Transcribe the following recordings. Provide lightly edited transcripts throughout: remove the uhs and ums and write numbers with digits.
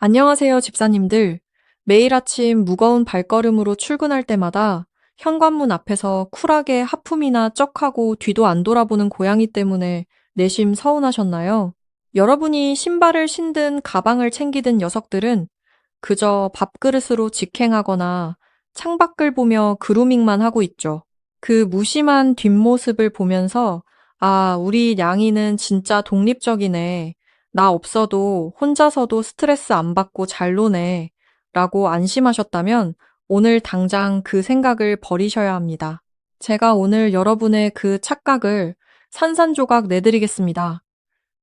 안녕하세요, 집사님들. 매일 아침 무거운 발걸음으로 출근할 때마다 현관문 앞에서 쿨하게 하품이나 쩍하고 뒤도 안 돌아보는 고양이 때문에 내심 서운하셨나요? 여러분이 신발을 신든 가방을 챙기든 녀석들은 그저 밥그릇으로 직행하거나 창밖을 보며 그루밍만 하고 있죠. 그 무심한 뒷모습을 보면서 아, 우리 냥이는 진짜 독립적이네. 나 없어도 혼자서도 스트레스 안 받고 잘 노네. 라고 안심하셨다면 오늘 당장 그 생각을 버리셔야 합니다. 제가 오늘 여러분의 그 착각을 산산조각 내드리겠습니다.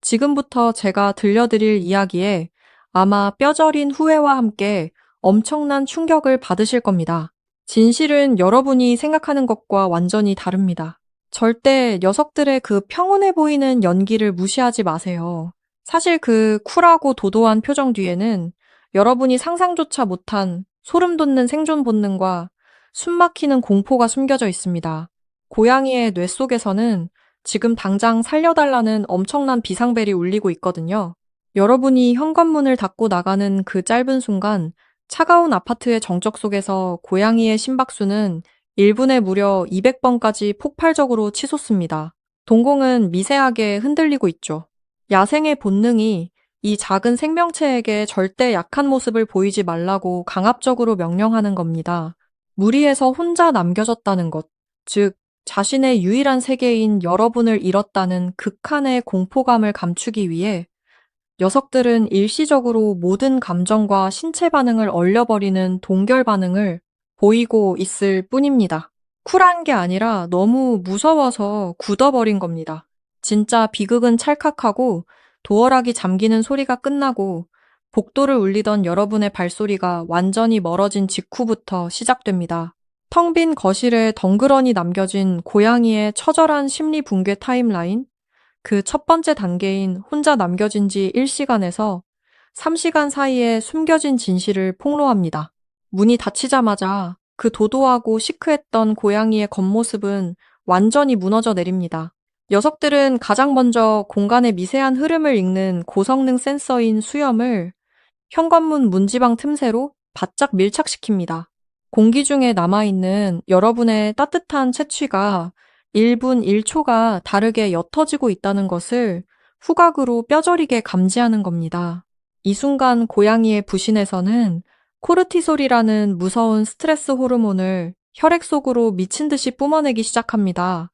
지금부터 제가 들려드릴 이야기에 아마 뼈저린 후회와 함께 엄청난 충격을 받으실 겁니다. 진실은 여러분이 생각하는 것과 완전히 다릅니다. 절대 녀석들의 그 평온해 보이는 연기를 무시하지 마세요. 사실 그 쿨하고 도도한 표정 뒤에는 여러분이 상상조차 못한 소름 돋는 생존 본능과 숨막히는 공포가 숨겨져 있습니다. 고양이의 뇌 속에서는 지금 당장 살려달라는 엄청난 비상벨이 울리고 있거든요. 여러분이 현관문을 닫고 나가는 그 짧은 순간 차가운 아파트의 정적 속에서 고양이의 심박수는 1분에 무려 200번까지 폭발적으로 치솟습니다. 동공은 미세하게 흔들리고 있죠. 야생의 본능이 이 작은 생명체에게 절대 약한 모습을 보이지 말라고 강압적으로 명령하는 겁니다. 무리해서 혼자 남겨졌다는 것, 즉 자신의 유일한 세계인 여러분을 잃었다는 극한의 공포감을 감추기 위해 녀석들은 일시적으로 모든 감정과 신체 반응을 얼려버리는 동결 반응을 보이고 있을 뿐입니다. 쿨한 게 아니라 너무 무서워서 굳어버린 겁니다. 진짜 비극은 찰칵하고 도어락이 잠기는 소리가 끝나고 복도를 울리던 여러분의 발소리가 완전히 멀어진 직후부터 시작됩니다. 텅 빈 거실에 덩그러니 남겨진 고양이의 처절한 심리 붕괴 타임라인, 그 첫 번째 단계인 혼자 남겨진 지 1시간에서 3시간 사이에 숨겨진 진실을 폭로합니다. 문이 닫히자마자 그 도도하고 시크했던 고양이의 겉모습은 완전히 무너져 내립니다. 녀석들은 가장 먼저 공간의 미세한 흐름을 읽는 고성능 센서인 수염을 현관문 문지방 틈새로 바짝 밀착시킵니다. 공기 중에 남아있는 여러분의 따뜻한 채취가 1분 1초가 다르게 옅어지고 있다는 것을 후각으로 뼈저리게 감지하는 겁니다. 이 순간 고양이의 부신에서는 코르티솔이라는 무서운 스트레스 호르몬을 혈액 속으로 미친 듯이 뿜어내기 시작합니다.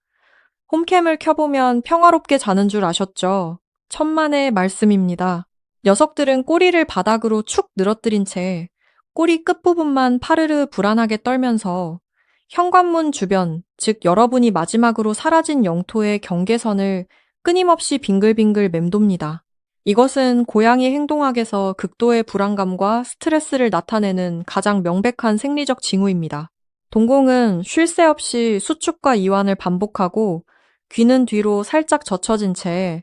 홈캠을 켜보면 평화롭게 자는 줄 아셨죠? 천만의 말씀입니다. 녀석들은 꼬리를 바닥으로 축 늘어뜨린 채 꼬리 끝부분만 파르르 불안하게 떨면서 현관문 주변, 즉 여러분이 마지막으로 사라진 영토의 경계선을 끊임없이 빙글빙글 맴돕니다. 이것은 고양이 행동학에서 극도의 불안감과 스트레스를 나타내는 가장 명백한 생리적 징후입니다. 동공은 쉴 새 없이 수축과 이완을 반복하고 귀는 뒤로 살짝 젖혀진 채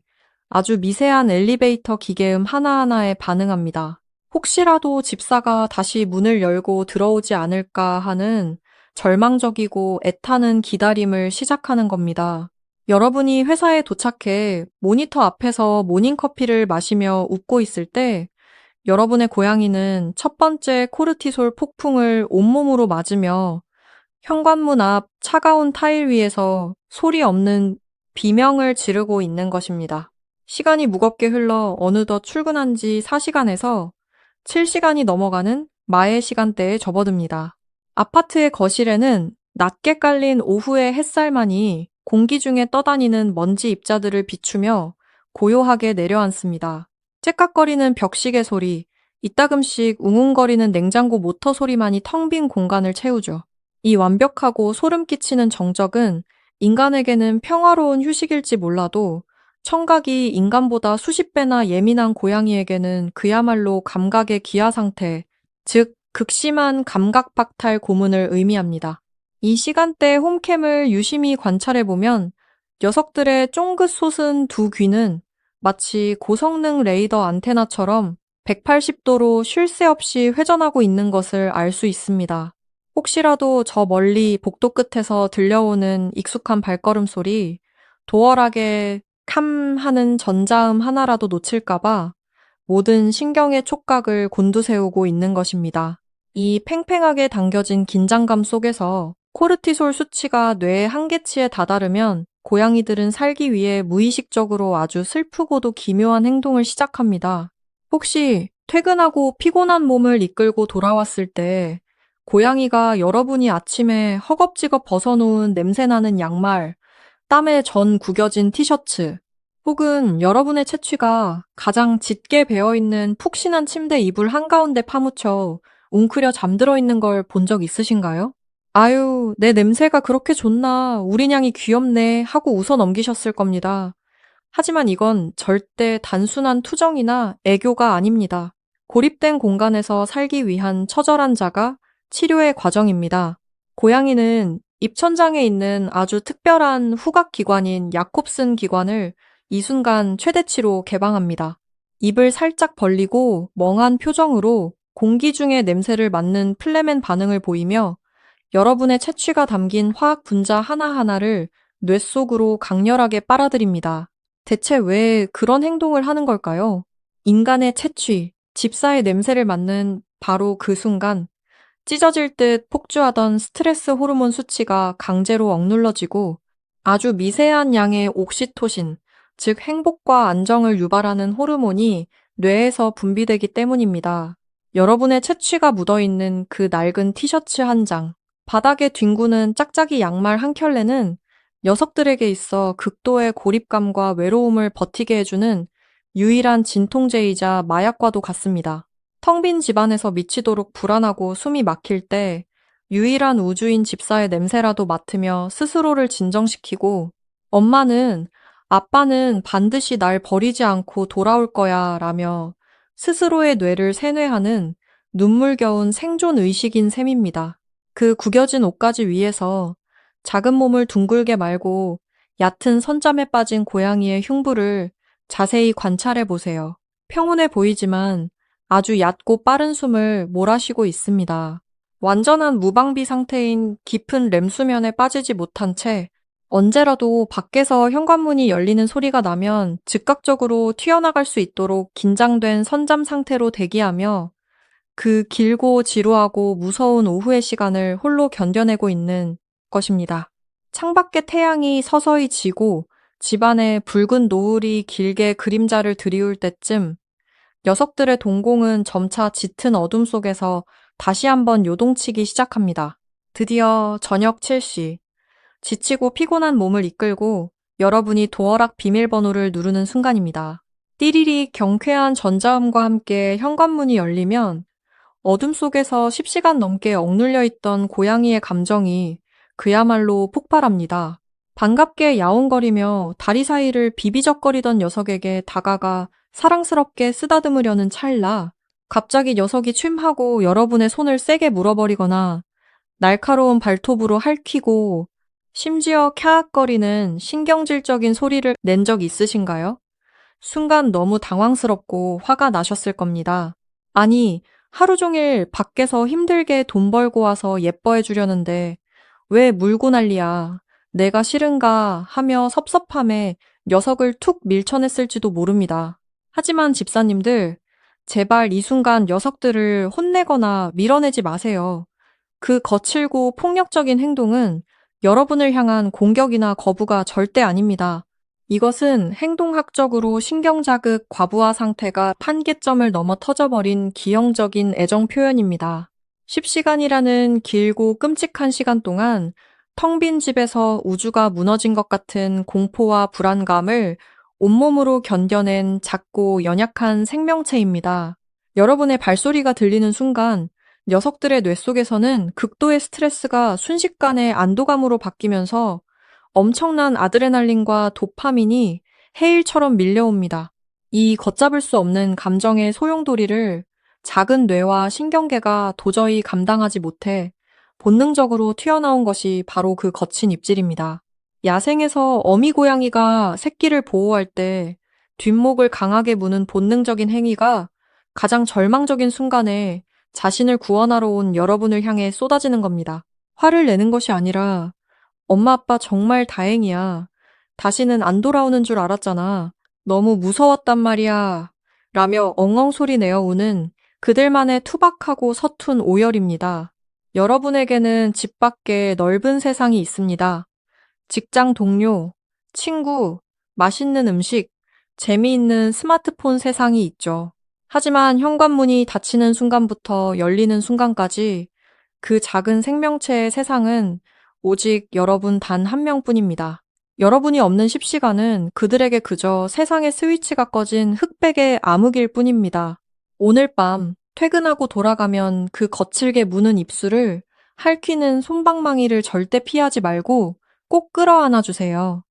아주 미세한 엘리베이터 기계음 하나하나에 반응합니다. 혹시라도 집사가 다시 문을 열고 들어오지 않을까 하는 절망적이고 애타는 기다림을 시작하는 겁니다. 여러분이 회사에 도착해 모니터 앞에서 모닝커피를 마시며 웃고 있을 때 여러분의 고양이는 첫 번째 코르티솔 폭풍을 온몸으로 맞으며 현관문 앞 차가운 타일 위에서 소리 없는 비명을 지르고 있는 것입니다. 시간이 무겁게 흘러 어느덧 출근한 지 4시간에서 7시간이 넘어가는 마의 시간대에 접어듭니다. 아파트의 거실에는 낮게 깔린 오후의 햇살만이 공기 중에 떠다니는 먼지 입자들을 비추며 고요하게 내려앉습니다. 째깍거리는 벽시계 소리, 이따금씩 웅웅거리는 냉장고 모터 소리만이 텅 빈 공간을 채우죠. 이 완벽하고 소름 끼치는 정적은 인간에게는 평화로운 휴식일지 몰라도 청각이 인간보다 수십 배나 예민한 고양이에게는 그야말로 감각의 기아 상태, 즉 극심한 감각 박탈 고문을 의미합니다. 이 시간대 홈캠을 유심히 관찰해보면 녀석들의 쫑긋 솟은 두 귀는 마치 고성능 레이더 안테나처럼 180도로 쉴 새 없이 회전하고 있는 것을 알 수 있습니다. 혹시라도 저 멀리 복도 끝에서 들려오는 익숙한 발걸음 소리, 도어락에 캄 하는 전자음 하나라도 놓칠까봐 모든 신경의 촉각을 곤두세우고 있는 것입니다. 이 팽팽하게 당겨진 긴장감 속에서 코르티솔 수치가 뇌의 한계치에 다다르면 고양이들은 살기 위해 무의식적으로 아주 슬프고도 기묘한 행동을 시작합니다. 혹시 퇴근하고 피곤한 몸을 이끌고 돌아왔을 때 고양이가 여러분이 아침에 허겁지겁 벗어놓은 냄새나는 양말, 땀에 전 구겨진 티셔츠, 혹은 여러분의 채취가 가장 짙게 배어있는 푹신한 침대 이불 한가운데 파묻혀 웅크려 잠들어 있는 걸 본 적 있으신가요? 아유, 내 냄새가 그렇게 좋나, 우리 냥이 귀엽네 하고 웃어 넘기셨을 겁니다. 하지만 이건 절대 단순한 투정이나 애교가 아닙니다. 고립된 공간에서 살기 위한 처절한 자가 치료의 과정입니다. 고양이는 입천장에 있는 아주 특별한 후각기관인 야콥슨 기관을 이 순간 최대치로 개방합니다. 입을 살짝 벌리고 멍한 표정으로 공기 중의 냄새를 맡는 플레멘 반응을 보이며 여러분의 채취가 담긴 화학 분자 하나하나를 뇌 속으로 강렬하게 빨아들입니다. 대체 왜 그런 행동을 하는 걸까요? 인간의 채취, 집사의 냄새를 맡는 바로 그 순간 찢어질 듯 폭주하던 스트레스 호르몬 수치가 강제로 억눌러지고 아주 미세한 양의 옥시토신, 즉 행복과 안정을 유발하는 호르몬이 뇌에서 분비되기 때문입니다. 여러분의 채취가 묻어있는 그 낡은 티셔츠 한 장, 바닥에 뒹구는 짝짝이 양말 한 켤레는 녀석들에게 있어 극도의 고립감과 외로움을 버티게 해주는 유일한 진통제이자 마약과도 같습니다. 텅 빈 집안에서 미치도록 불안하고 숨이 막힐 때 유일한 우주인 집사의 냄새라도 맡으며 스스로를 진정시키고 엄마는, 아빠는 반드시 날 버리지 않고 돌아올 거야 라며 스스로의 뇌를 세뇌하는 눈물겨운 생존 의식인 셈입니다. 그 구겨진 옷가지 위에서 작은 몸을 둥글게 말고 얕은 선잠에 빠진 고양이의 흉부를 자세히 관찰해 보세요. 평온해 보이지만 아주 얕고 빠른 숨을 몰아쉬고 있습니다. 완전한 무방비 상태인 깊은 렘 수면에 빠지지 못한 채 언제라도 밖에서 현관문이 열리는 소리가 나면 즉각적으로 튀어나갈 수 있도록 긴장된 선잠 상태로 대기하며 그 길고 지루하고 무서운 오후의 시간을 홀로 견뎌내고 있는 것입니다. 창밖에 태양이 서서히 지고 집안에 붉은 노을이 길게 그림자를 드리울 때쯤 녀석들의 동공은 점차 짙은 어둠 속에서 다시 한번 요동치기 시작합니다. 드디어 저녁 7시. 지치고 피곤한 몸을 이끌고 여러분이 도어락 비밀번호를 누르는 순간입니다. 띠리리 경쾌한 전자음과 함께 현관문이 열리면 어둠 속에서 10시간 넘게 억눌려 있던 고양이의 감정이 그야말로 폭발합니다. 반갑게 야옹거리며 다리 사이를 비비적거리던 녀석에게 다가가 사랑스럽게 쓰다듬으려는 찰나, 갑자기 녀석이 취임하고 여러분의 손을 세게 물어버리거나 날카로운 발톱으로 핥히고 심지어 캬악거리는 신경질적인 소리를 낸 적 있으신가요? 순간 너무 당황스럽고 화가 나셨을 겁니다. 아니, 하루 종일 밖에서 힘들게 돈 벌고 와서 예뻐해 주려는데 왜 물고 난리야? 내가 싫은가 하며 섭섭함에 녀석을 툭 밀쳐냈을지도 모릅니다. 하지만 집사님들, 제발 이 순간 녀석들을 혼내거나 밀어내지 마세요. 그 거칠고 폭력적인 행동은 여러분을 향한 공격이나 거부가 절대 아닙니다. 이것은 행동학적으로 신경자극 과부하 상태가 한계점을 넘어 터져버린 기형적인 애정 표현입니다. 10시간이라는 길고 끔찍한 시간 동안 텅 빈 집에서 우주가 무너진 것 같은 공포와 불안감을 온몸으로 견뎌낸 작고 연약한 생명체입니다. 여러분의 발소리가 들리는 순간 녀석들의 뇌 속에서는 극도의 스트레스가 순식간에 안도감으로 바뀌면서 엄청난 아드레날린과 도파민이 해일처럼 밀려옵니다. 이 걷잡을 수 없는 감정의 소용돌이를 작은 뇌와 신경계가 도저히 감당하지 못해 본능적으로 튀어나온 것이 바로 그 거친 입질입니다. 야생에서 어미 고양이가 새끼를 보호할 때 뒷목을 강하게 무는 본능적인 행위가 가장 절망적인 순간에 자신을 구원하러 온 여러분을 향해 쏟아지는 겁니다. 화를 내는 것이 아니라 엄마 아빠 정말 다행이야. 다시는 안 돌아오는 줄 알았잖아. 너무 무서웠단 말이야. 라며 엉엉 소리 내어 우는 그들만의 투박하고 서툰 오열입니다. 여러분에게는 집 밖에 넓은 세상이 있습니다. 직장 동료, 친구, 맛있는 음식, 재미있는 스마트폰 세상이 있죠. 하지만 현관문이 닫히는 순간부터 열리는 순간까지 그 작은 생명체의 세상은 오직 여러분 단 한 명뿐입니다. 여러분이 없는 10시간은 그들에게 그저 세상의 스위치가 꺼진 흑백의 암흑일 뿐입니다. 오늘 밤 퇴근하고 돌아가면 그 거칠게 무는 입술을 핥히는 솜방망이를 절대 피하지 말고 꼭 끌어안아 주세요.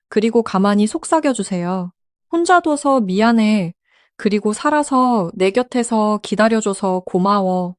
그리고 가만히 속삭여 주세요. 혼자 둬서 미안해. 그리고 살아서 내 곁에서 기다려줘서 고마워.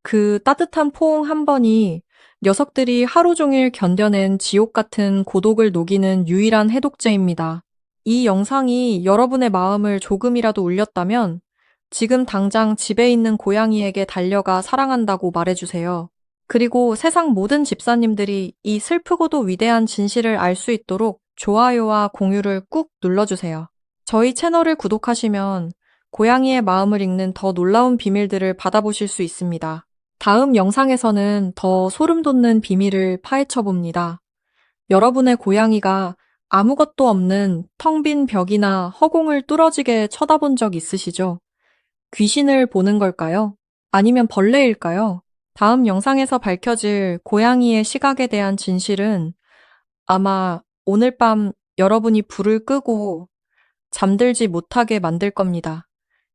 그 따뜻한 포옹 한 번이 녀석들이 하루 종일 견뎌낸 지옥 같은 고독을 녹이는 유일한 해독제입니다. 이 영상이 여러분의 마음을 조금이라도 울렸다면 지금 당장 집에 있는 고양이에게 달려가 사랑한다고 말해주세요. 그리고 세상 모든 집사님들이 이 슬프고도 위대한 진실을 알 수 있도록 좋아요와 공유를 꾹 눌러주세요. 저희 채널을 구독하시면 고양이의 마음을 읽는 더 놀라운 비밀들을 받아보실 수 있습니다. 다음 영상에서는 더 소름 돋는 비밀을 파헤쳐 봅니다. 여러분의 고양이가 아무것도 없는 텅 빈 벽이나 허공을 뚫어지게 쳐다본 적 있으시죠? 귀신을 보는 걸까요? 아니면 벌레일까요? 다음 영상에서 밝혀질 고양이의 시각에 대한 진실은 아마 오늘 밤 여러분이 불을 끄고 잠들지 못하게 만들 겁니다.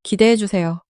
기대해 주세요.